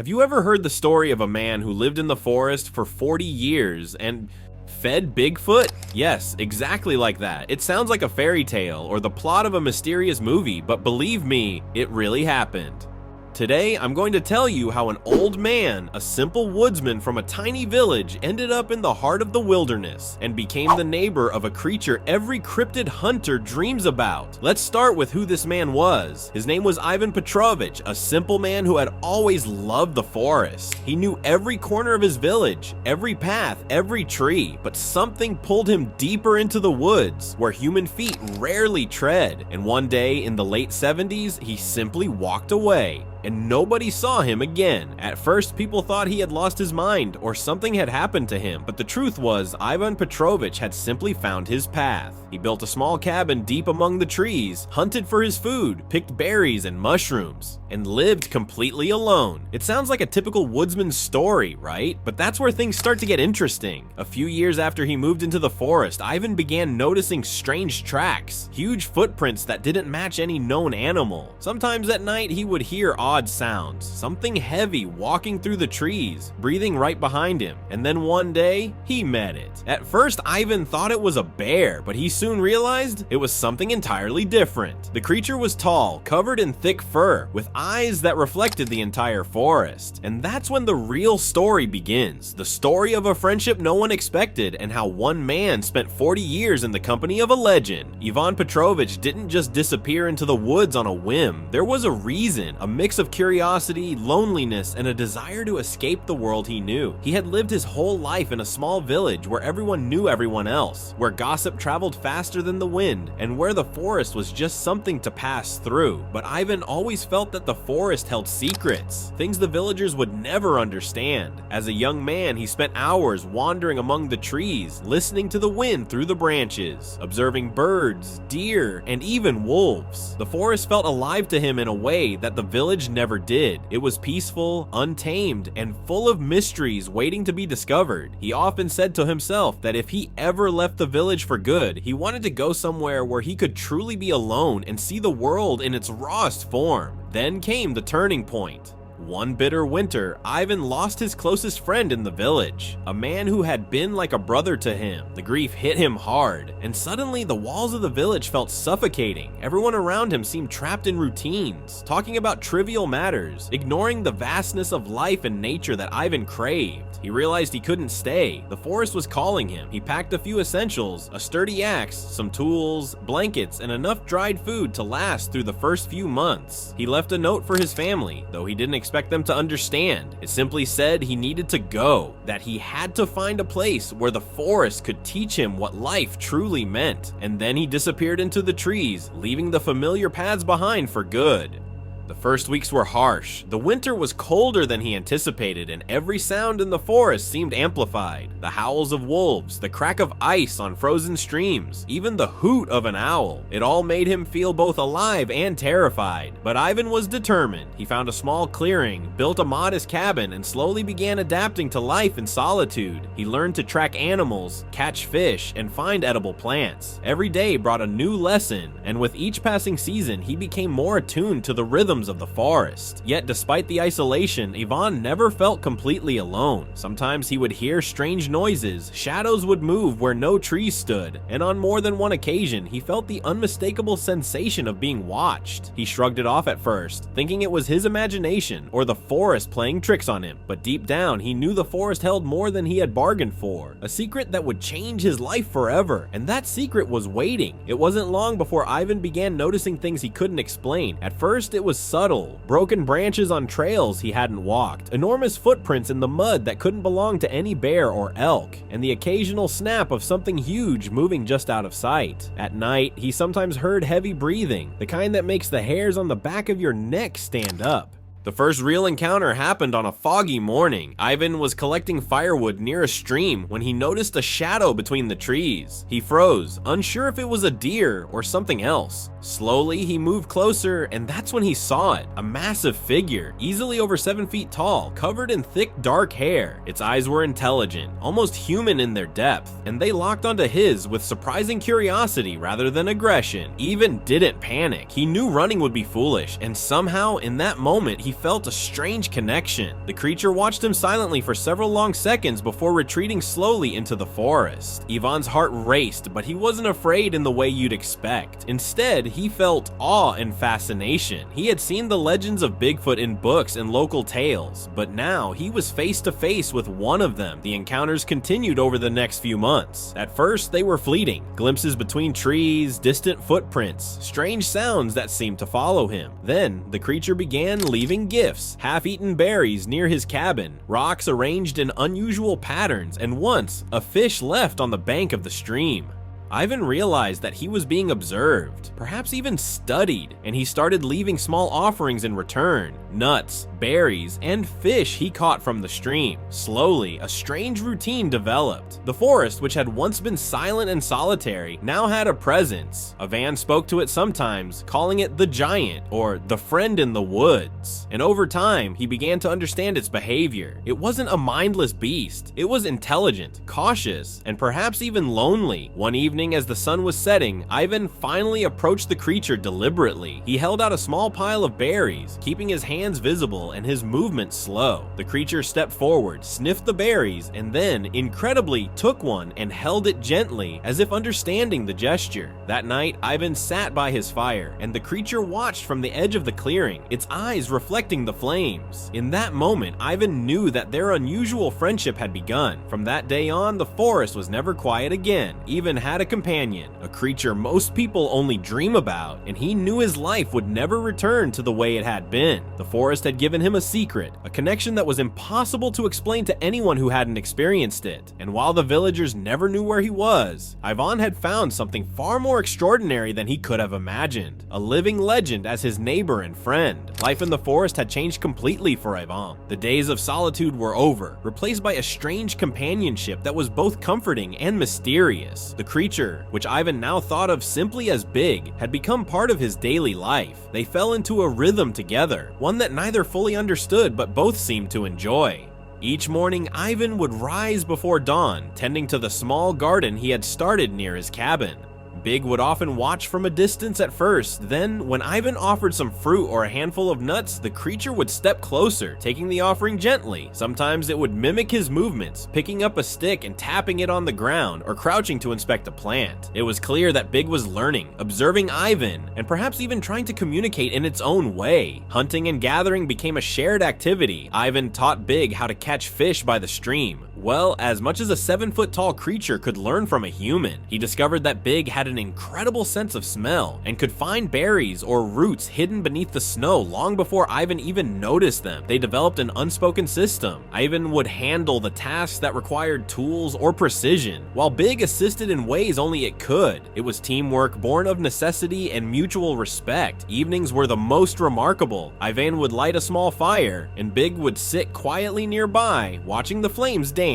Have you ever heard the story of a man who lived in the forest for 40 years and fed Bigfoot? Yes, exactly like that. It sounds like a fairy tale or the plot of a mysterious movie, but believe me, it really happened. Today, I'm going to tell you how an old man, a simple woodsman from a tiny village, ended up in the heart of the wilderness and became the neighbor of a creature every cryptid hunter dreams about. Let's start with who this man was. His name was Ivan Petrovich, a simple man who had always loved the forest. He knew every corner of his village, every path, every tree, but something pulled him deeper into the woods, where human feet rarely tread. And one day in the late 70s, he simply walked away, and nobody saw him again. At first, people thought he had lost his mind or something had happened to him, but the truth was Ivan Petrovich had simply found his path. He built a small cabin deep among the trees, hunted for his food, picked berries and mushrooms, and lived completely alone. It sounds like a typical woodsman's story, right? But that's where things start to get interesting. A few years after he moved into the forest, Ivan began noticing strange tracks, huge footprints that didn't match any known animal. Sometimes at night he would hear odd sounds, something heavy walking through the trees, breathing right behind him, and then one day, he met it. At first, Ivan thought it was a bear, but he soon realized it was something entirely different. The creature was tall, covered in thick fur, with eyes that reflected the entire forest. And that's when the real story begins, the story of a friendship no one expected, and how one man spent 40 years in the company of a legend. Ivan Petrovich didn't just disappear into the woods on a whim. There was a reason, a mix of curiosity, loneliness, and a desire to escape the world he knew. He had lived his whole life in a small village where everyone knew everyone else, where gossip traveled faster than the wind, and where the forest was just something to pass through. But Ivan always felt that the forest held secrets, things the villagers would never understand. As a young man, he spent hours wandering among the trees, listening to the wind through the branches, observing birds, deer, and even wolves. The forest felt alive to him in a way that the village never did. It was peaceful, untamed, and full of mysteries waiting to be discovered. He often said to himself that if he ever left the village for good, he wanted to go somewhere where he could truly be alone and see the world in its rawest form. Then came the turning point. One bitter winter, Ivan lost his closest friend in the village, a man who had been like a brother to him. The grief hit him hard, and suddenly the walls of the village felt suffocating. Everyone around him seemed trapped in routines, talking about trivial matters, ignoring the vastness of life and nature that Ivan craved. He realized he couldn't stay. The forest was calling him. He packed a few essentials, a sturdy axe, some tools, blankets, and enough dried food to last through the first few months. He left a note for his family, though he didn't expect them to understand. It simply said he needed to go, that he had to find a place where the forest could teach him what life truly meant. And then he disappeared into the trees, leaving the familiar paths behind for good. The first weeks were harsh. The winter was colder than he anticipated, and every sound in the forest seemed amplified. The howls of wolves, the crack of ice on frozen streams, even the hoot of an owl. It all made him feel both alive and terrified. But Ivan was determined. He found a small clearing, built a modest cabin, and slowly began adapting to life in solitude. He learned to track animals, catch fish, and find edible plants. Every day brought a new lesson, and with each passing season, he became more attuned to the rhythms of the forest. Yet despite the isolation, Ivan never felt completely alone. Sometimes he would hear strange noises, shadows would move where no trees stood, and on more than one occasion, he felt the unmistakable sensation of being watched. He shrugged it off at first, thinking it was his imagination or the forest playing tricks on him, but deep down, he knew the forest held more than he had bargained for, a secret that would change his life forever, and that secret was waiting. It wasn't long before Ivan began noticing things he couldn't explain. At first, it was subtle, broken branches on trails he hadn't walked, enormous footprints in the mud that couldn't belong to any bear or elk, and the occasional snap of something huge moving just out of sight. At night, he sometimes heard heavy breathing, the kind that makes the hairs on the back of your neck stand up. The first real encounter happened on a foggy morning. Ivan was collecting firewood near a stream when he noticed a shadow between the trees. He froze, unsure if it was a deer or something else. Slowly, he moved closer, and that's when he saw it. A massive figure, easily over 7 feet tall, covered in thick, dark hair. Its eyes were intelligent, almost human in their depth, and they locked onto his with surprising curiosity rather than aggression. Ivan didn't panic. He knew running would be foolish, and somehow, in that moment, he he felt a strange connection. The creature watched him silently for several long seconds before retreating slowly into the forest. Ivan's heart raced, but he wasn't afraid in the way you'd expect. Instead, he felt awe and fascination. He had seen the legends of Bigfoot in books and local tales, but now he was face to face with one of them. The encounters continued over the next few months. At first, they were fleeting. Glimpses between trees, distant footprints, strange sounds that seemed to follow him. Then, the creature began leaving gifts, half-eaten berries near his cabin, rocks arranged in unusual patterns, and once, a fish left on the bank of the stream. Ivan realized that he was being observed, perhaps even studied, and he started leaving small offerings in return. Nuts, berries, and fish he caught from the stream. Slowly, a strange routine developed. The forest, which had once been silent and solitary, now had a presence. Ivan spoke to it sometimes, calling it the giant, or the friend in the woods. And over time, he began to understand its behavior. It wasn't a mindless beast. It was intelligent, cautious, and perhaps even lonely. One evening, as the sun was setting, Ivan finally approached the creature deliberately. He held out a small pile of berries, keeping his hands visible and his movement slow. The creature stepped forward, sniffed the berries, and then, incredibly, took one and held it gently, as if understanding the gesture. That night, Ivan sat by his fire, and the creature watched from the edge of the clearing, its eyes reflecting the flames. In that moment, Ivan knew that their unusual friendship had begun. From that day on, the forest was never quiet again. Ivan had a companion, a creature most people only dream about, and he knew his life would never return to the way it had been. The forest had given him a secret, a connection that was impossible to explain to anyone who hadn't experienced it. And while the villagers never knew where he was, Ivan had found something far more extraordinary than he could have imagined. A living legend as his neighbor and friend. Life in the forest had changed completely for Ivan. The days of solitude were over, replaced by a strange companionship that was both comforting and mysterious. The creature, which Ivan now thought of simply as Big, had become part of his daily life. They fell into a rhythm together, one that neither fully understood but both seemed to enjoy. Each morning, Ivan would rise before dawn, tending to the small garden he had started near his cabin. Big would often watch from a distance at first, then when Ivan offered some fruit or a handful of nuts, the creature would step closer, taking the offering gently. Sometimes it would mimic his movements, picking up a stick and tapping it on the ground, or crouching to inspect a plant. It was clear that Big was learning, observing Ivan, and perhaps even trying to communicate in its own way. Hunting and gathering became a shared activity. Ivan taught Big how to catch fish by the stream. Well, as much as a 7-foot-tall creature could learn from a human, he discovered that Big had an incredible sense of smell and could find berries or roots hidden beneath the snow long before Ivan even noticed them. They developed an unspoken system. Ivan would handle the tasks that required tools or precision, while Big assisted in ways only it could. It was teamwork born of necessity and mutual respect. Evenings were the most remarkable. Ivan would light a small fire, and Big would sit quietly nearby, watching the flames dance.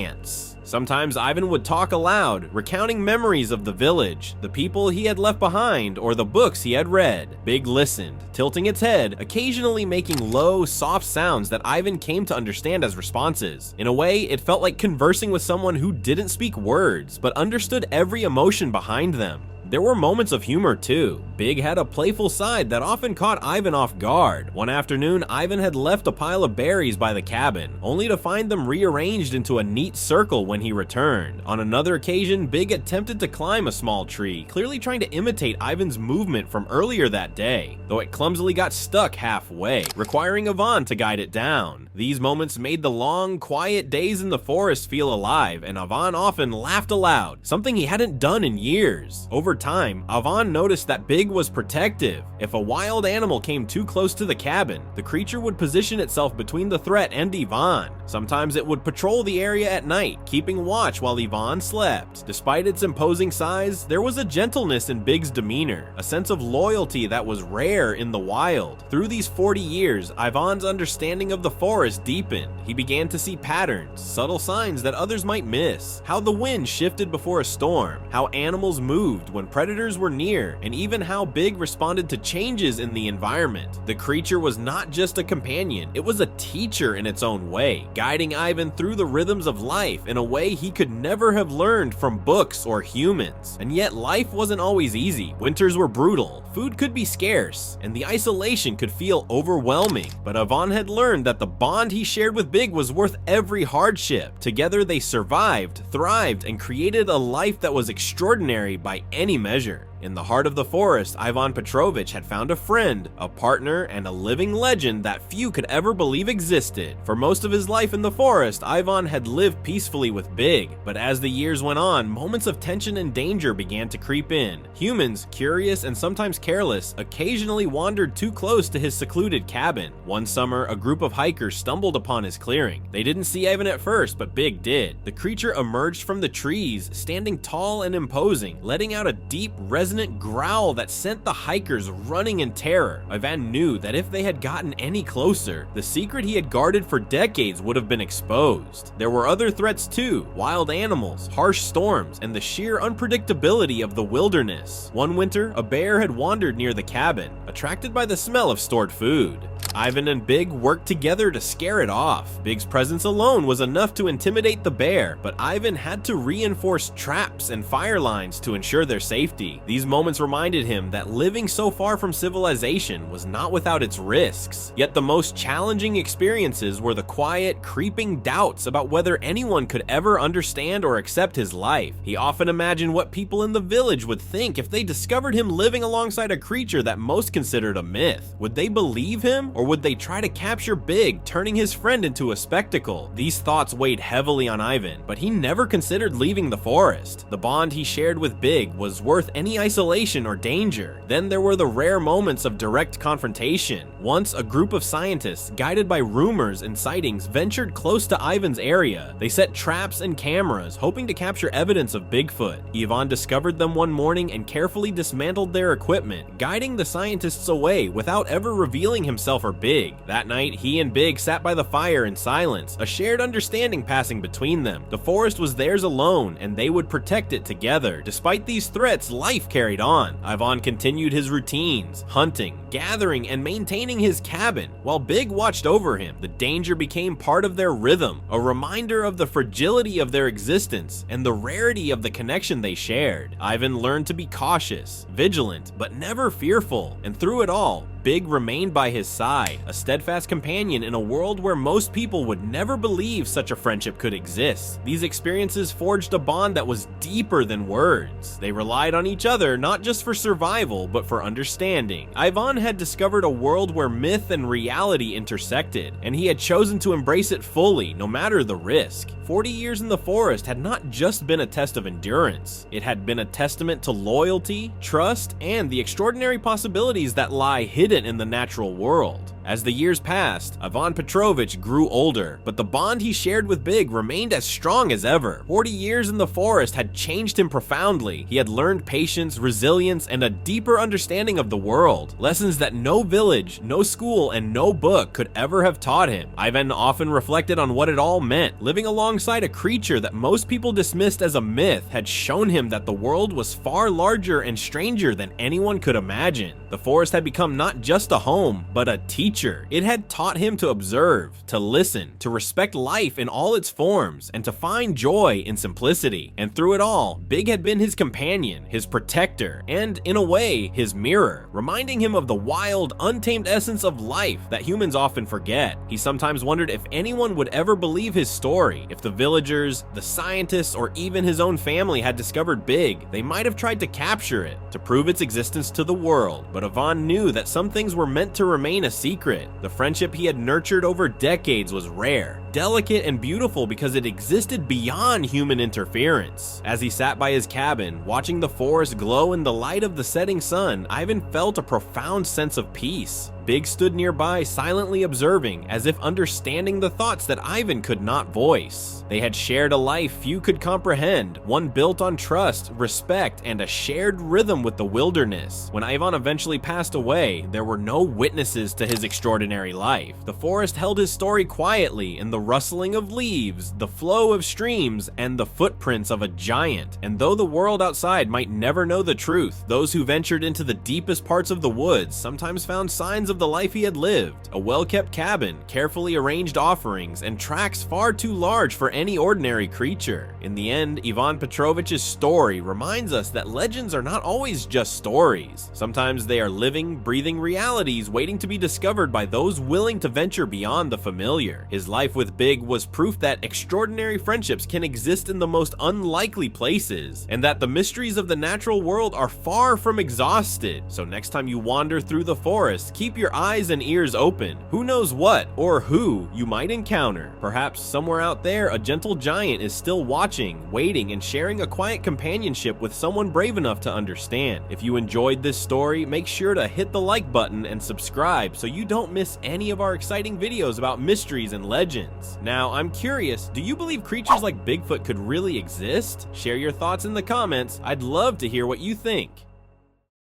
Sometimes Ivan would talk aloud, recounting memories of the village, the people he had left behind, or the books he had read. Big listened, tilting its head, occasionally making low, soft sounds that Ivan came to understand as responses. In a way, it felt like conversing with someone who didn't speak words, but understood every emotion behind them. There were moments of humor too. Big had a playful side that often caught Ivan off guard. One afternoon, Ivan had left a pile of berries by the cabin, only to find them rearranged into a neat circle when he returned. On another occasion, Big attempted to climb a small tree, clearly trying to imitate Ivan's movement from earlier that day, though it clumsily got stuck halfway, requiring Ivan to guide it down. These moments made the long, quiet days in the forest feel alive, and Ivan often laughed aloud, something he hadn't done in years. Over time, Ivan noticed that Big was protective. If a wild animal came too close to the cabin, the creature would position itself between the threat and Ivan. Sometimes it would patrol the area at night, keeping watch while Ivan slept. Despite its imposing size, there was a gentleness in Big's demeanor, a sense of loyalty that was rare in the wild. Through these 40 years, Ivan's understanding of the forest deepened. He began to see patterns, subtle signs that others might miss, how the wind shifted before a storm, how animals moved when when predators were near, and even how Big responded to changes in the environment. The creature was not just a companion, it was a teacher in its own way, guiding Ivan through the rhythms of life in a way he could never have learned from books or humans. And yet life wasn't always easy. Winters were brutal, food could be scarce, and the isolation could feel overwhelming. But Ivan had learned that the bond he shared with Big was worth every hardship. Together they survived, thrived, and created a life that was extraordinary by any measure. In the heart of the forest, Ivan Petrovich had found a friend, a partner, and a living legend that few could ever believe existed. For most of his life in the forest, Ivan had lived peacefully with Big, but as the years went on, moments of tension and danger began to creep in. Humans, curious and sometimes careless, occasionally wandered too close to his secluded cabin. One summer, a group of hikers stumbled upon his clearing. They didn't see Ivan at first, but Big did. The creature emerged from the trees, standing tall and imposing, letting out a deep, resonant growl that sent the hikers running in terror. Ivan knew that if they had gotten any closer, the secret he had guarded for decades would have been exposed. There were other threats too: wild animals, harsh storms, and the sheer unpredictability of the wilderness. One winter, a bear had wandered near the cabin, attracted by the smell of stored food. Ivan and Big worked together to scare it off. Big's presence alone was enough to intimidate the bear, but Ivan had to reinforce traps and fire lines to ensure their safety. These moments reminded him that living so far from civilization was not without its risks. Yet the most challenging experiences were the quiet, creeping doubts about whether anyone could ever understand or accept his life. He often imagined what people in the village would think if they discovered him living alongside a creature that most considered a myth. Would they believe him, or would they try to capture Big, turning his friend into a spectacle? These thoughts weighed heavily on Ivan, but he never considered leaving the forest. The bond he shared with Big was worth any isolation or danger. Then there were the rare moments of direct confrontation. Once, a group of scientists, guided by rumors and sightings, ventured close to Ivan's area. They set traps and cameras, hoping to capture evidence of Bigfoot. Ivan discovered them one morning and carefully dismantled their equipment, guiding the scientists away without ever revealing himself or Big. That night, he and Big sat by the fire in silence, a shared understanding passing between them. The forest was theirs alone, and they would protect it together. Despite these threats, life carried on. Ivan continued his routines, hunting, gathering, and maintaining his cabin, while Big watched over him. The danger became part of their rhythm, a reminder of the fragility of their existence and the rarity of the connection they shared. Ivan learned to be cautious, vigilant, but never fearful, and through it all, Big remained by his side, a steadfast companion in a world where most people would never believe such a friendship could exist. These experiences forged a bond that was deeper than words. They relied on each other not just for survival, but for understanding. Ivan had discovered a world where myth and reality intersected, and he had chosen to embrace it fully, no matter the risk. 40 years in the forest had not just been a test of endurance. It had been a testament to loyalty, trust, and the extraordinary possibilities that lie hidden in the natural world. As the years passed, Ivan Petrovich grew older, but the bond he shared with Big remained as strong as ever. 40 years in the forest had changed him profoundly. He had learned patience, resilience, and a deeper understanding of the world, lessons that no village, no school, and no book could ever have taught him. Ivan often reflected on what it all meant. Living alongside a creature that most people dismissed as a myth had shown him that the world was far larger and stranger than anyone could imagine. The forest had become not just a home, but a teacher. It had taught him to observe, to listen, to respect life in all its forms, and to find joy in simplicity. And through it all, Big had been his companion, his protector, and, in a way, his mirror, reminding him of the wild, untamed essence of life that humans often forget. He sometimes wondered if anyone would ever believe his story. If the villagers, the scientists, or even his own family had discovered Big, they might have tried to capture it, to prove its existence to the world. But Ivan knew that some things were meant to remain a secret. The friendship he had nurtured over decades was rare, delicate, and beautiful because it existed beyond human interference. As he sat by his cabin, watching the forest glow in the light of the setting sun, Ivan felt a profound sense of peace. Big stood nearby, silently observing, as if understanding the thoughts that Ivan could not voice. They had shared a life few could comprehend, one built on trust, respect, and a shared rhythm with the wilderness. When Ivan eventually passed away, there were no witnesses to his extraordinary life. The forest held his story quietly in the rustling of leaves, the flow of streams, and the footprints of a giant. And though the world outside might never know the truth, those who ventured into the deepest parts of the woods sometimes found signs of the life he had lived. A well-kept cabin, carefully arranged offerings, and tracks far too large for any ordinary creature. In the end, Ivan Petrovich's story reminds us that legends are not always just stories. Sometimes they are living, breathing realities waiting to be discovered by those willing to venture beyond the familiar. His life with Big was proof that extraordinary friendships can exist in the most unlikely places, and that the mysteries of the natural world are far from exhausted. So next time you wander through the forest, keep your eyes and ears open. Who knows what or who you might encounter. Perhaps somewhere out there, a gentle giant is still watching, waiting, and sharing a quiet companionship with someone brave enough to understand. If you enjoyed this story, make sure to hit the like button and subscribe so you don't miss any of our exciting videos about mysteries and legends. Now, I'm curious, do you believe creatures like Bigfoot could really exist? Share your thoughts in the comments. I'd love to hear what you think.